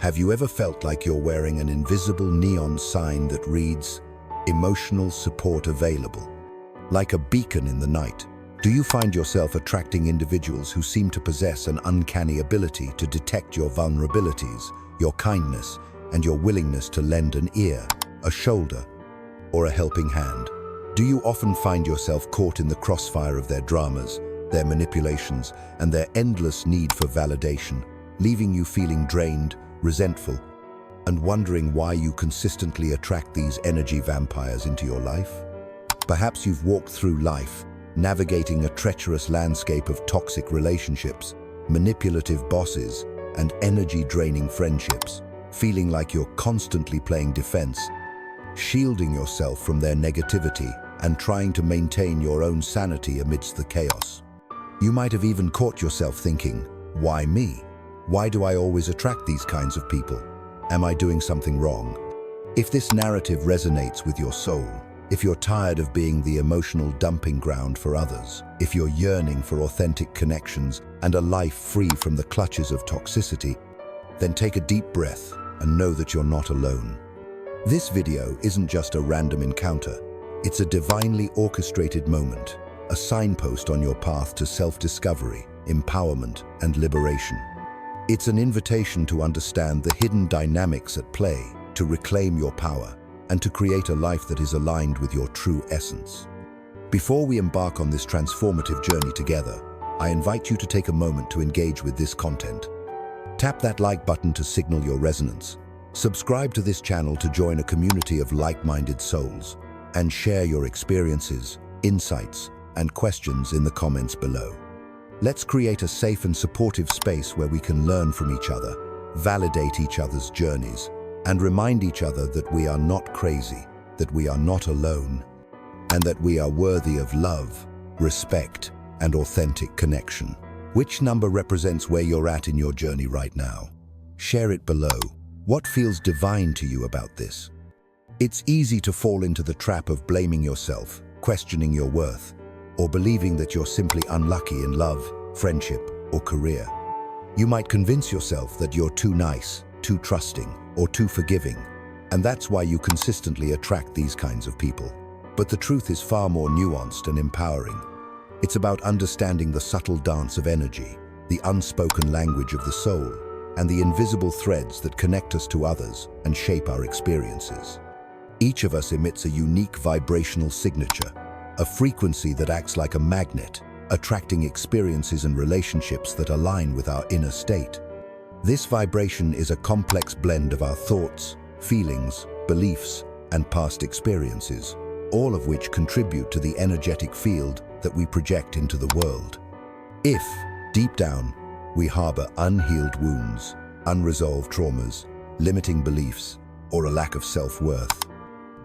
Have you ever felt like you're wearing an invisible neon sign that reads, "Emotional support available"? Like a beacon in the night, do you find yourself attracting individuals who seem to possess an uncanny ability to detect your vulnerabilities, your kindness, and your willingness to lend an ear, a shoulder, or a helping hand? Do you often find yourself caught in the crossfire of their dramas, their manipulations, and their endless need for validation, leaving you feeling drained, resentful, and wondering why you consistently attract these energy vampires into your life? Perhaps you've walked through life, navigating a treacherous landscape of toxic relationships, manipulative bosses, and energy-draining friendships, feeling like you're constantly playing defense, shielding yourself from their negativity and trying to maintain your own sanity amidst the chaos. You might have even caught yourself thinking, why me? Why do I always attract these kinds of people? Am I doing something wrong? If this narrative resonates with your soul, if you're tired of being the emotional dumping ground for others, if you're yearning for authentic connections and a life free from the clutches of toxicity, then take a deep breath and know that you're not alone. This video isn't just a random encounter. It's a divinely orchestrated moment, a signpost on your path to self-discovery, empowerment, and liberation. It's an invitation to understand the hidden dynamics at play, to reclaim your power, and to create a life that is aligned with your true essence. Before we embark on this transformative journey together, I invite you to take a moment to engage with this content. Tap that like button to signal your resonance. Subscribe to this channel to join a community of like-minded souls, and share your experiences, insights, and questions in the comments below. Let's create a safe and supportive space where we can learn from each other, validate each other's journeys, and remind each other that we are not crazy, that we are not alone, and that we are worthy of love, respect, and authentic connection. Which number represents where you're at in your journey right now? Share it below. What feels divine to you about this? It's easy to fall into the trap of blaming yourself, questioning your worth, or believing that you're simply unlucky in love, friendship, or career. You might convince yourself that you're too nice, too trusting, or too forgiving, and that's why you consistently attract these kinds of people. But the truth is far more nuanced and empowering. It's about understanding the subtle dance of energy, the unspoken language of the soul, and the invisible threads that connect us to others and shape our experiences. Each of us emits a unique vibrational signature, a frequency that acts like a magnet, attracting experiences and relationships that align with our inner state. This vibration is a complex blend of our thoughts, feelings, beliefs, and past experiences, all of which contribute to the energetic field that we project into the world. If, deep down, we harbor unhealed wounds, unresolved traumas, limiting beliefs, or a lack of self-worth,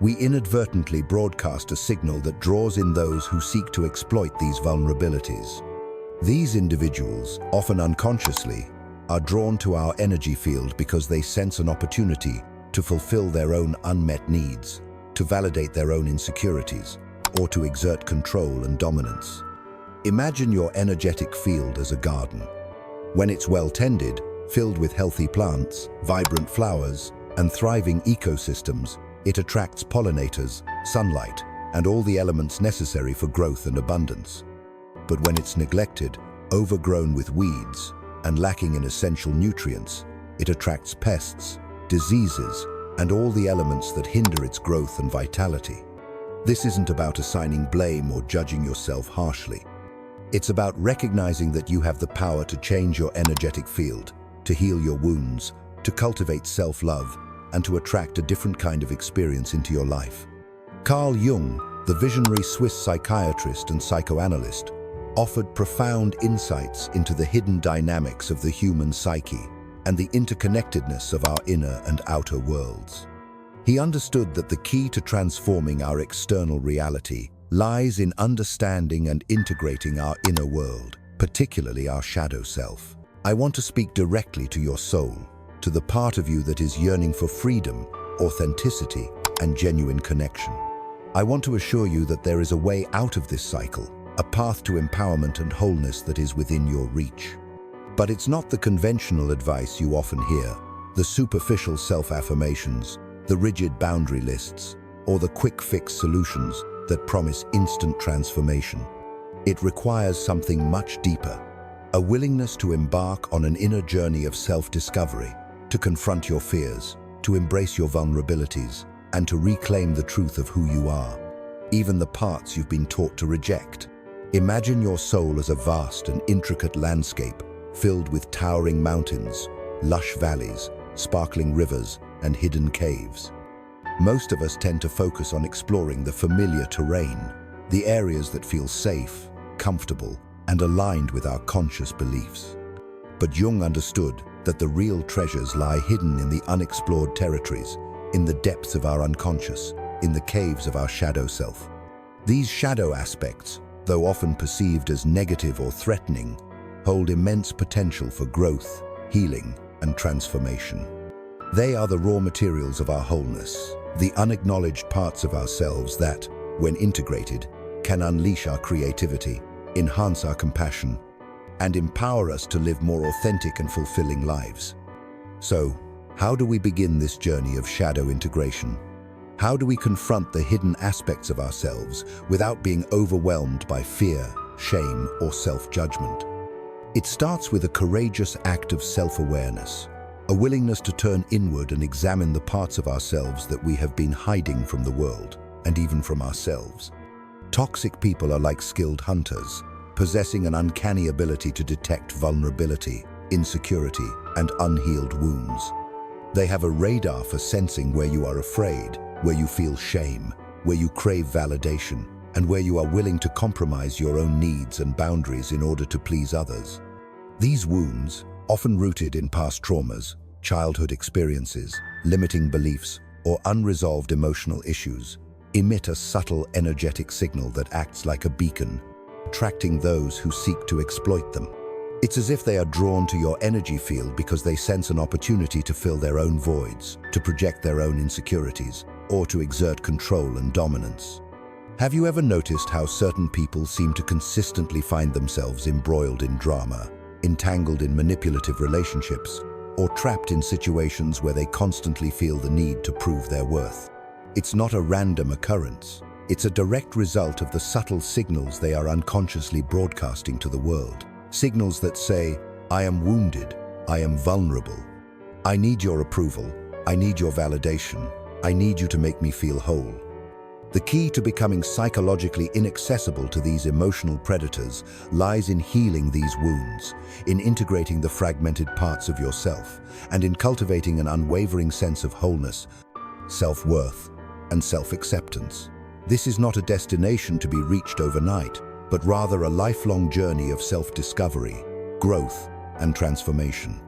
we inadvertently broadcast a signal that draws in those who seek to exploit these vulnerabilities. These individuals, often unconsciously, are drawn to our energy field because they sense an opportunity to fulfill their own unmet needs, to validate their own insecurities, or to exert control and dominance. Imagine your energetic field as a garden. When it's well tended, filled with healthy plants, vibrant flowers, and thriving ecosystems, it attracts pollinators, sunlight, and all the elements necessary for growth and abundance. But when it's neglected, overgrown with weeds, and lacking in essential nutrients, it attracts pests, diseases, and all the elements that hinder its growth and vitality. This isn't about assigning blame or judging yourself harshly. It's about recognizing that you have the power to change your energetic field, to heal your wounds, to cultivate self-love, and to attract a different kind of experience into your life. Carl Jung, the visionary Swiss psychiatrist and psychoanalyst, offered profound insights into the hidden dynamics of the human psyche and the interconnectedness of our inner and outer worlds. He understood that the key to transforming our external reality lies in understanding and integrating our inner world, particularly our shadow self. I want to speak directly to your soul, to the part of you that is yearning for freedom, authenticity, and genuine connection. I want to assure you that there is a way out of this cycle, a path to empowerment and wholeness that is within your reach. But it's not the conventional advice you often hear. The superficial self-affirmations, the rigid boundary lists, or the quick-fix solutions that promise instant transformation. It requires something much deeper, a willingness to embark on an inner journey of self-discovery, to confront your fears, to embrace your vulnerabilities, and to reclaim the truth of who you are, even the parts you've been taught to reject. Imagine your soul as a vast and intricate landscape filled with towering mountains, lush valleys, sparkling rivers, and hidden caves. Most of us tend to focus on exploring the familiar terrain, the areas that feel safe, comfortable, and aligned with our conscious beliefs. But Jung understood that the real treasures lie hidden in the unexplored territories, in the depths of our unconscious, in the caves of our shadow self. These shadow aspects, though often perceived as negative or threatening, hold immense potential for growth, healing, and transformation. They are the raw materials of our wholeness, the unacknowledged parts of ourselves that, when integrated, can unleash our creativity, enhance our compassion, and empower us to live more authentic and fulfilling lives. So, how do we begin this journey of shadow integration? How do we confront the hidden aspects of ourselves without being overwhelmed by fear, shame, or self-judgment? It starts with a courageous act of self-awareness, a willingness to turn inward and examine the parts of ourselves that we have been hiding from the world, and even from ourselves. Toxic people are like skilled hunters, possessing an uncanny ability to detect vulnerability, insecurity, and unhealed wounds. They have a radar for sensing where you are afraid, where you feel shame, where you crave validation, and where you are willing to compromise your own needs and boundaries in order to please others. These wounds, often rooted in past traumas, childhood experiences, limiting beliefs, or unresolved emotional issues, emit a subtle energetic signal that acts like a beacon, attracting those who seek to exploit them. It's as if they are drawn to your energy field because they sense an opportunity to fill their own voids, to project their own insecurities, or to exert control and dominance. Have you ever noticed how certain people seem to consistently find themselves embroiled in drama, entangled in manipulative relationships, or trapped in situations where they constantly feel the need to prove their worth? It's not a random occurrence. It's a direct result of the subtle signals they are unconsciously broadcasting to the world. Signals that say, I am wounded, I am vulnerable, I need your approval, I need your validation, I need you to make me feel whole. The key to becoming psychologically inaccessible to these emotional predators lies in healing these wounds, in integrating the fragmented parts of yourself, and in cultivating an unwavering sense of wholeness, self-worth, and self-acceptance. This is not a destination to be reached overnight, but rather a lifelong journey of self-discovery, growth, and transformation.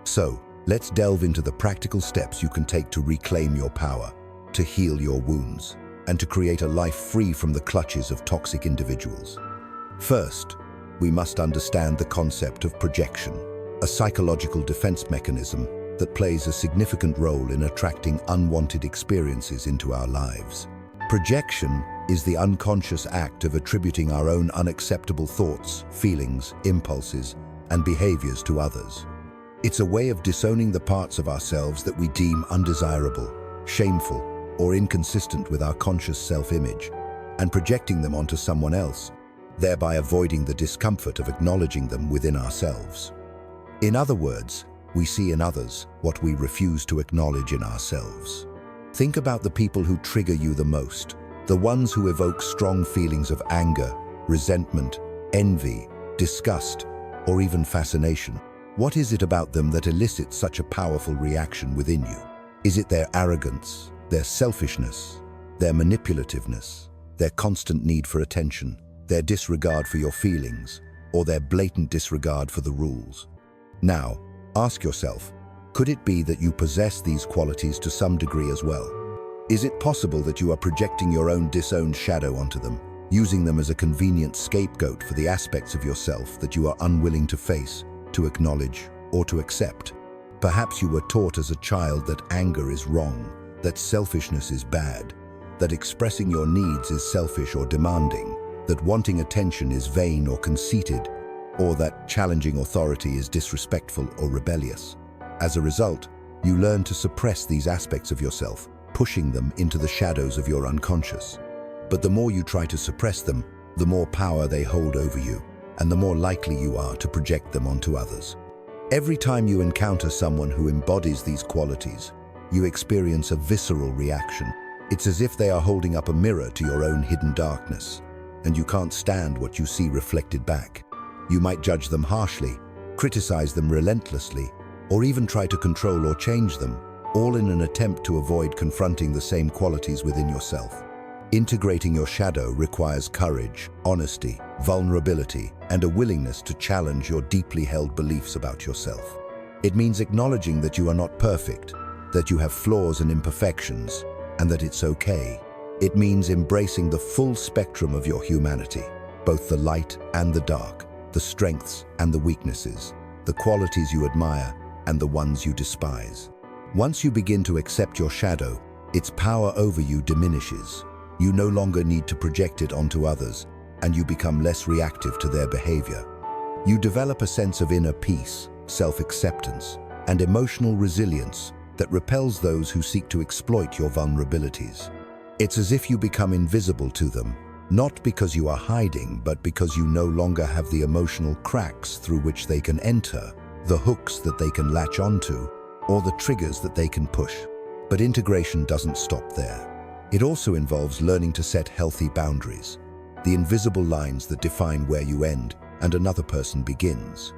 So, let's delve into the practical steps you can take to reclaim your power, to heal your wounds, and to create a life free from the clutches of toxic individuals. First, we must understand the concept of projection, a psychological defense mechanism that plays a significant role in attracting unwanted experiences into our lives. Projection is the unconscious act of attributing our own unacceptable thoughts, feelings, impulses, and behaviors to others. It's a way of disowning the parts of ourselves that we deem undesirable, shameful, or inconsistent with our conscious self-image, and projecting them onto someone else, thereby avoiding the discomfort of acknowledging them within ourselves. In other words, we see in others what we refuse to acknowledge in ourselves. Think about the people who trigger you the most, the ones who evoke strong feelings of anger, resentment, envy, disgust, or even fascination. What is it about them that elicits such a powerful reaction within you? Is it their arrogance, their selfishness, their manipulativeness, their constant need for attention, their disregard for your feelings, or their blatant disregard for the rules? Now, ask yourself, could it be that you possess these qualities to some degree as well? Is it possible that you are projecting your own disowned shadow onto them, using them as a convenient scapegoat for the aspects of yourself that you are unwilling to face, to acknowledge, or to accept? Perhaps you were taught as a child that anger is wrong, that selfishness is bad, that expressing your needs is selfish or demanding, that wanting attention is vain or conceited, or that challenging authority is disrespectful or rebellious. As a result, You learn to suppress these aspects of yourself, pushing them into the shadows of your unconscious. But the more you try to suppress them, the more power they hold over you, and the more likely you are to project them onto others. Every time you encounter someone who embodies these qualities, you experience a visceral reaction. It's as if they are holding up a mirror to your own hidden darkness, and you can't stand what you see reflected back. You might judge them harshly, criticize them relentlessly, or even try to control or change them, all in an attempt to avoid confronting the same qualities within yourself. Integrating your shadow requires courage, honesty, vulnerability, and a willingness to challenge your deeply held beliefs about yourself. It means acknowledging that you are not perfect, that you have flaws and imperfections, and that it's okay. It means embracing the full spectrum of your humanity, both the light and the dark, the strengths and the weaknesses, the qualities you admire and the ones you despise. Once you begin to accept your shadow, its power over you diminishes. You no longer need to project it onto others, and you become less reactive to their behavior. You develop a sense of inner peace, self-acceptance, and emotional resilience that repels those who seek to exploit your vulnerabilities. It's as if you become invisible to them, not because you are hiding, but because you no longer have the emotional cracks through which they can enter, the hooks that they can latch onto, or the triggers that they can push. But integration doesn't stop there. It also involves learning to set healthy boundaries, the invisible lines that define where you end and another person begins.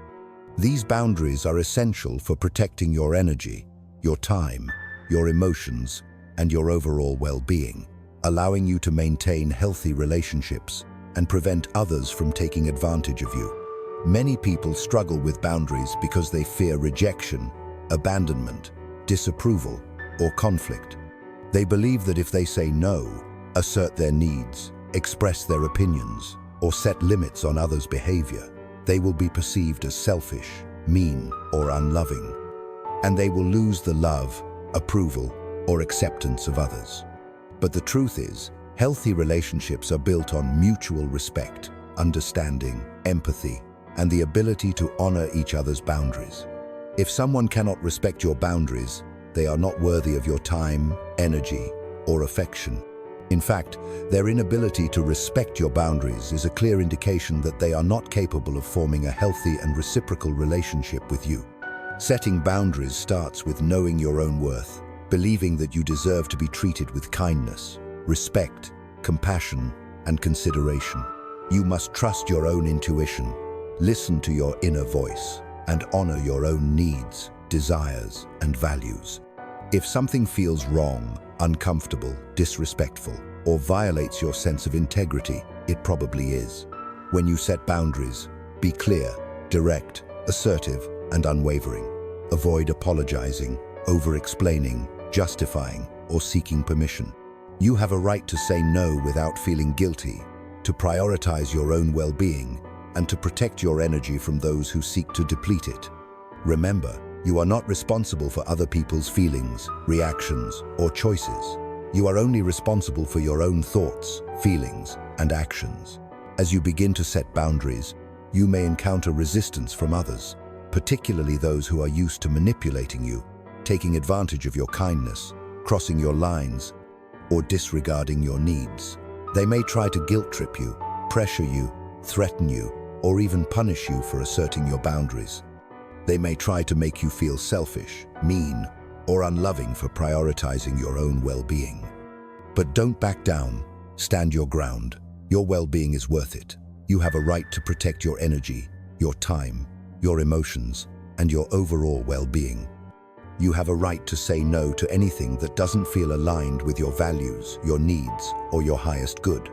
These boundaries are essential for protecting your energy, your time, your emotions, and your overall well-being, allowing you to maintain healthy relationships and prevent others from taking advantage of you. Many people struggle with boundaries because they fear rejection, abandonment, disapproval, or conflict. They believe that if they say no, assert their needs, express their opinions, or set limits on others' behavior, they will be perceived as selfish, mean, or unloving, and they will lose the love, approval, or acceptance of others. But the truth is, healthy relationships are built on mutual respect, understanding, empathy, and the ability to honor each other's boundaries. If someone cannot respect your boundaries, they are not worthy of your time, energy, or affection. In fact, their inability to respect your boundaries is a clear indication that they are not capable of forming a healthy and reciprocal relationship with you. Setting boundaries starts with knowing your own worth, believing that you deserve to be treated with kindness, respect, compassion, and consideration. You must trust your own intuition, listen to your inner voice, and honor your own needs, desires, and values. If something feels wrong, uncomfortable, disrespectful, or violates your sense of integrity, it probably is. When you set boundaries, be clear, direct, assertive, and unwavering. Avoid apologizing, over-explaining, justifying, or seeking permission. You have a right to say no without feeling guilty, to prioritize your own well-being, and to protect your energy from those who seek to deplete it. Remember, you are not responsible for other people's feelings, reactions, or choices. You are only responsible for your own thoughts, feelings, and actions. As you begin to set boundaries, you may encounter resistance from others, particularly those who are used to manipulating you, taking advantage of your kindness, crossing your lines, or disregarding your needs. They may try to guilt-trip you, pressure you, threaten you, or even punish you for asserting your boundaries. They may try to make you feel selfish, mean, or unloving for prioritizing your own well-being. But don't back down. Stand your ground. Your well-being is worth it. You have a right to protect your energy, your time, your emotions, and your overall well-being. You have a right to say no to anything that doesn't feel aligned with your values, your needs, or your highest good.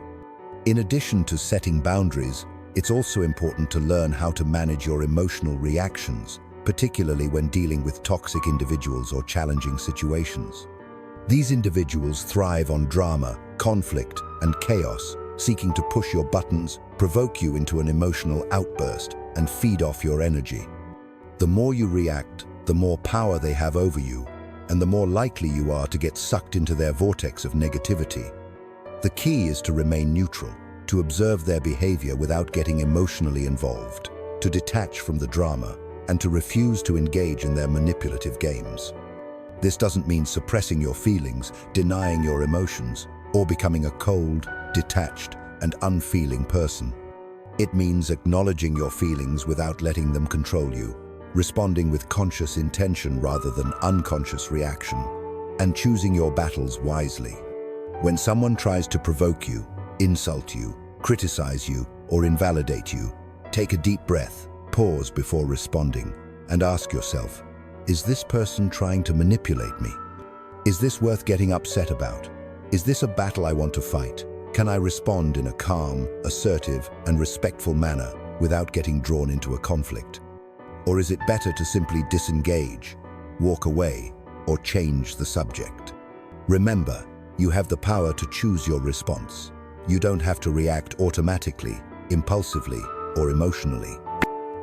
In addition to setting boundaries, it's also important to learn how to manage your emotional reactions, particularly when dealing with toxic individuals or challenging situations. These individuals thrive on drama, conflict, and chaos, seeking to push your buttons, provoke you into an emotional outburst, and feed off your energy. The more you react, the more power they have over you, and the more likely you are to get sucked into their vortex of negativity. The key is to remain neutral, to observe their behavior without getting emotionally involved, to detach from the drama, and to refuse to engage in their manipulative games. This doesn't mean suppressing your feelings, denying your emotions, or becoming a cold, detached, and unfeeling person. It means acknowledging your feelings without letting them control you, responding with conscious intention rather than unconscious reaction, and choosing your battles wisely. When someone tries to provoke you, insult you, criticize you, or invalidate you, take a deep breath, pause before responding, and ask yourself, is this person trying to manipulate me? Is this worth getting upset about? Is this a battle I want to fight? Can I respond in a calm, assertive, and respectful manner without getting drawn into a conflict? Or is it better to simply disengage, walk away, or change the subject? Remember, you have the power to choose your response. You don't have to react automatically, impulsively, or emotionally.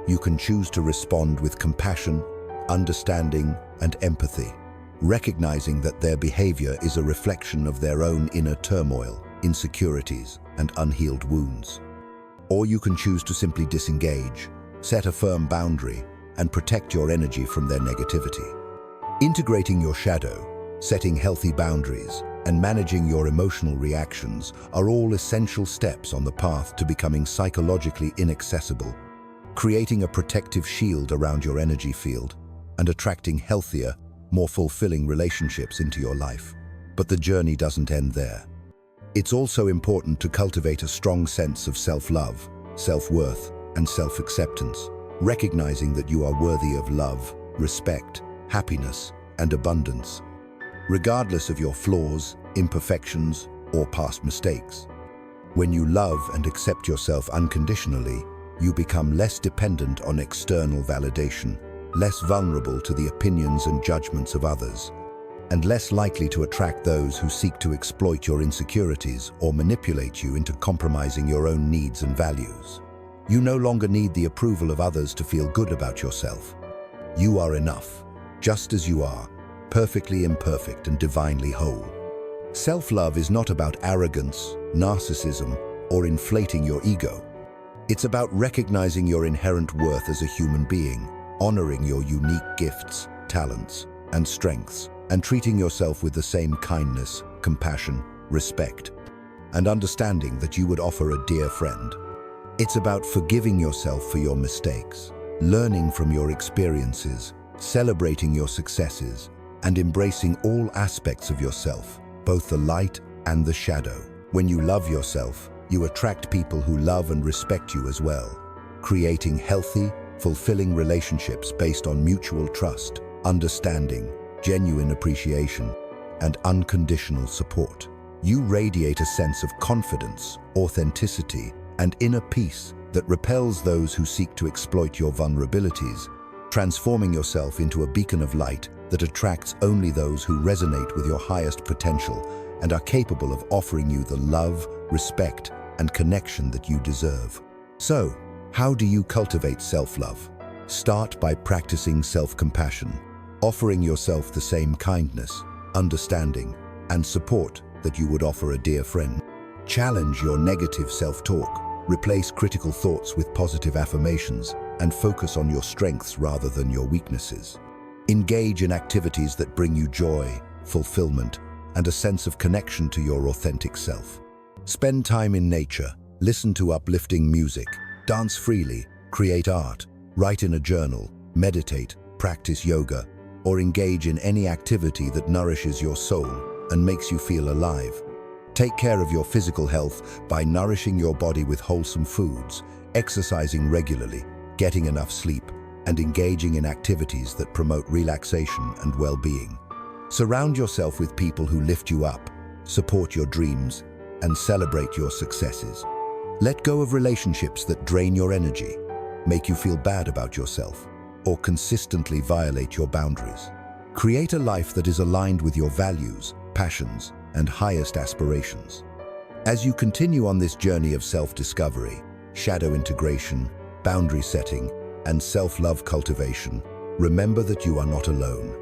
You can choose to respond with compassion, understanding, and empathy, recognizing that their behavior is a reflection of their own inner turmoil, insecurities, and unhealed wounds. Or you can choose to simply disengage, set a firm boundary, and protect your energy from their negativity. Integrating your shadow, setting healthy boundaries, and managing your emotional reactions are all essential steps on the path to becoming psychologically inaccessible, creating a protective shield around your energy field, and attracting healthier, more fulfilling relationships into your life. But the journey doesn't end there. It's also important to cultivate a strong sense of self-love, self-worth, and self-acceptance, recognizing that you are worthy of love, respect, happiness, and abundance, regardless of your flaws, imperfections, or past mistakes. When you love and accept yourself unconditionally, you become less dependent on external validation, less vulnerable to the opinions and judgments of others, and less likely to attract those who seek to exploit your insecurities or manipulate you into compromising your own needs and values. You no longer need the approval of others to feel good about yourself. You are enough, just as you are, perfectly imperfect and divinely whole. Self-love is not about arrogance, narcissism, or inflating your ego. It's about recognizing your inherent worth as a human being, honoring your unique gifts, talents, and strengths, and treating yourself with the same kindness, compassion, respect, and understanding that you would offer a dear friend. It's about forgiving yourself for your mistakes, learning from your experiences, celebrating your successes, and embracing all aspects of yourself, both the light and the shadow. When you love yourself, you attract people who love and respect you as well, creating healthy, fulfilling relationships based on mutual trust, understanding, genuine appreciation, and unconditional support. You radiate a sense of confidence, authenticity, and inner peace that repels those who seek to exploit your vulnerabilities, transforming yourself into a beacon of light that attracts only those who resonate with your highest potential and are capable of offering you the love, respect, and connection that you deserve. So, how do you cultivate self-love? Start by practicing self-compassion, offering yourself the same kindness, understanding, and support that you would offer a dear friend. Challenge your negative self-talk. Replace critical thoughts with positive affirmations and focus on your strengths rather than your weaknesses. Engage in activities that bring you joy, fulfillment, and a sense of connection to your authentic self. Spend time in nature, listen to uplifting music, dance freely, create art, write in a journal, meditate, practice yoga, or engage in any activity that nourishes your soul and makes you feel alive. Take care of your physical health by nourishing your body with wholesome foods, exercising regularly, getting enough sleep, and engaging in activities that promote relaxation and well-being. Surround yourself with people who lift you up, support your dreams, and celebrate your successes. Let go of relationships that drain your energy, make you feel bad about yourself, or consistently violate your boundaries. Create a life that is aligned with your values, passions, and highest aspirations. As you continue on this journey of self-discovery, shadow integration, boundary setting, and self-love cultivation, remember that you are not alone.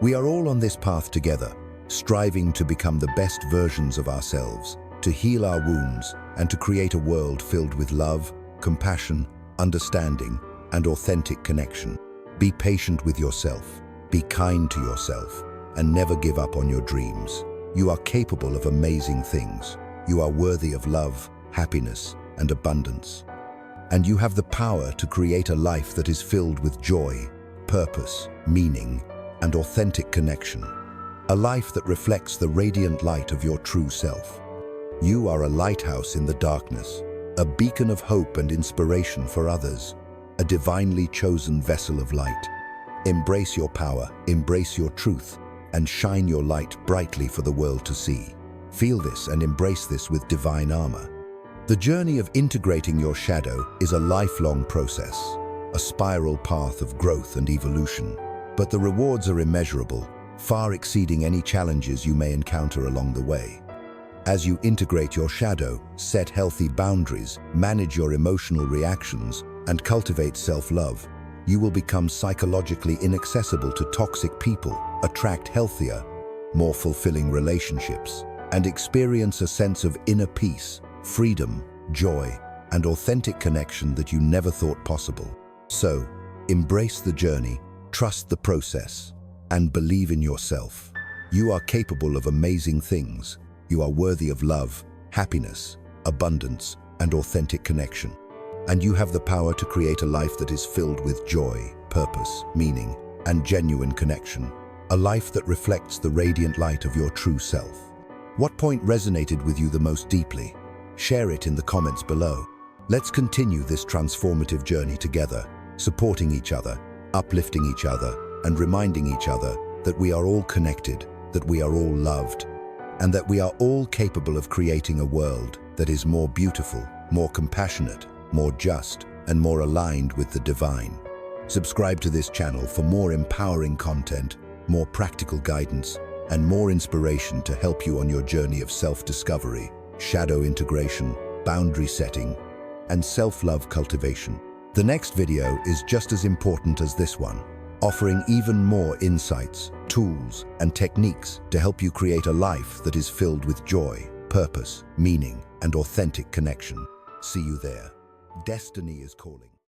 We are all on this path together, striving to become the best versions of ourselves, to heal our wounds, and to create a world filled with love, compassion, understanding, and authentic connection. Be patient with yourself, be kind to yourself, and never give up on your dreams. You are capable of amazing things. You are worthy of love, happiness, and abundance. And you have the power to create a life that is filled with joy, purpose, meaning, and authentic connection. A life that reflects the radiant light of your true self. You are a lighthouse in the darkness, a beacon of hope and inspiration for others, a divinely chosen vessel of light. Embrace your power, embrace your truth, and shine your light brightly for the world to see. Feel this and embrace this with divine armor. The journey of integrating your shadow is a lifelong process, a spiral path of growth and evolution. But the rewards are immeasurable, far exceeding any challenges you may encounter along the way. As you integrate your shadow, set healthy boundaries, manage your emotional reactions, and cultivate self-love, you will become psychologically inaccessible to toxic people, attract healthier, more fulfilling relationships, and experience a sense of inner peace, freedom, joy, and authentic connection that you never thought possible. So, embrace the journey, trust the process, and believe in yourself. You are capable of amazing things. You are worthy of love, happiness, abundance, and authentic connection. And you have the power to create a life that is filled with joy, purpose, meaning, and genuine connection. A life that reflects the radiant light of your true self. What point resonated with you the most deeply? Share it in the comments below. Let's continue this transformative journey together, supporting each other, uplifting each other, and reminding each other that we are all connected, that we are all loved, and that we are all capable of creating a world that is more beautiful, more compassionate, more just, and more aligned with the divine. Subscribe to this channel for more empowering content, more practical guidance, and more inspiration to help you on your journey of self-discovery, shadow integration, boundary setting, and self-love cultivation. The next video is just as important as this one, offering even more insights, tools, and techniques to help you create a life that is filled with joy, purpose, meaning, and authentic connection. See you there. Destiny is calling.